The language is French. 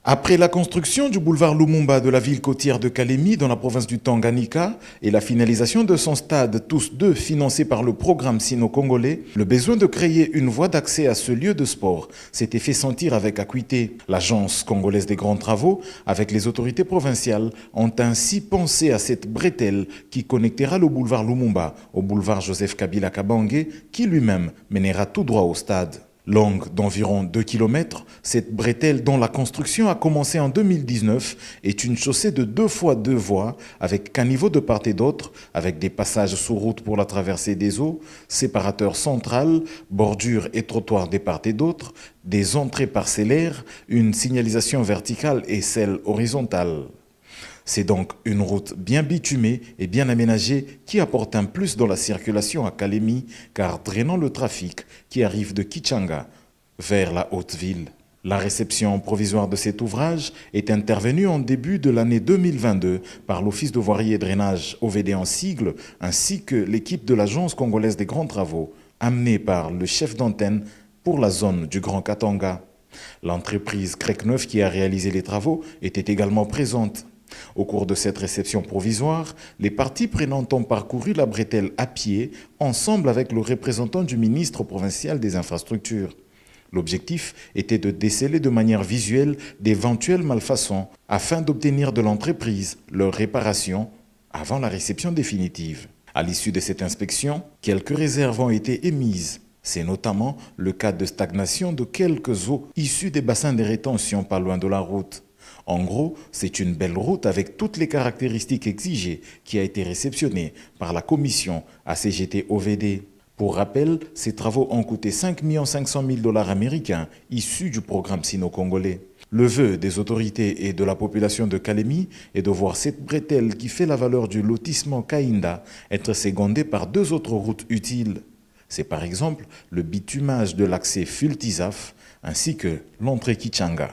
Après la construction du boulevard Lumumba de la ville côtière de Kalemi dans la province du Tanganyika et la finalisation de son stade, tous deux financés par le programme sino-congolais, le besoin de créer une voie d'accès à ce lieu de sport s'était fait sentir avec acuité. L'agence congolaise des grands travaux, avec les autorités provinciales, ont ainsi pensé à cette bretelle qui connectera le boulevard Lumumba au boulevard Joseph Kabila Kabange, qui lui-même mènera tout droit au stade. Longue d'environ 2 km, cette bretelle dont la construction a commencé en 2019 est une chaussée de 2 fois 2 voies avec caniveau de part et d'autre, avec des passages sous route pour la traversée des eaux, séparateur central, bordure et trottoir des part et d'autre, des entrées parcellaires, une signalisation verticale et celle horizontale. C'est donc une route bien bitumée et bien aménagée qui apporte un plus dans la circulation à Kalemi, car drainant le trafic qui arrive de Kichanga vers la haute ville. La réception provisoire de cet ouvrage est intervenue en début de l'année 2022 par l'Office de voirie et drainage OVD en sigle, ainsi que l'équipe de l'Agence congolaise des grands travaux, amenée par le chef d'antenne pour la zone du Grand Katanga. L'entreprise Crecneuf qui a réalisé les travaux était également présente. Au cours de cette réception provisoire, les parties prenantes ont parcouru la bretelle à pied, ensemble avec le représentant du ministre provincial des infrastructures. L'objectif était de déceler de manière visuelle d'éventuelles malfaçons afin d'obtenir de l'entreprise leur réparation avant la réception définitive. À l'issue de cette inspection, quelques réserves ont été émises. C'est notamment le cas de stagnation de quelques eaux issues des bassins de rétention pas loin de la route. En gros, c'est une belle route avec toutes les caractéristiques exigées qui a été réceptionnée par la commission ACGT-OVD. Pour rappel, ces travaux ont coûté 5 500 000 $ américains issus du programme sino-congolais. Le vœu des autorités et de la population de Kalemi est de voir cette bretelle qui fait la valeur du lotissement Kainda être secondée par 2 autres routes utiles. C'est par exemple le bitumage de l'accès Fultizaf ainsi que l'entrée Kichanga.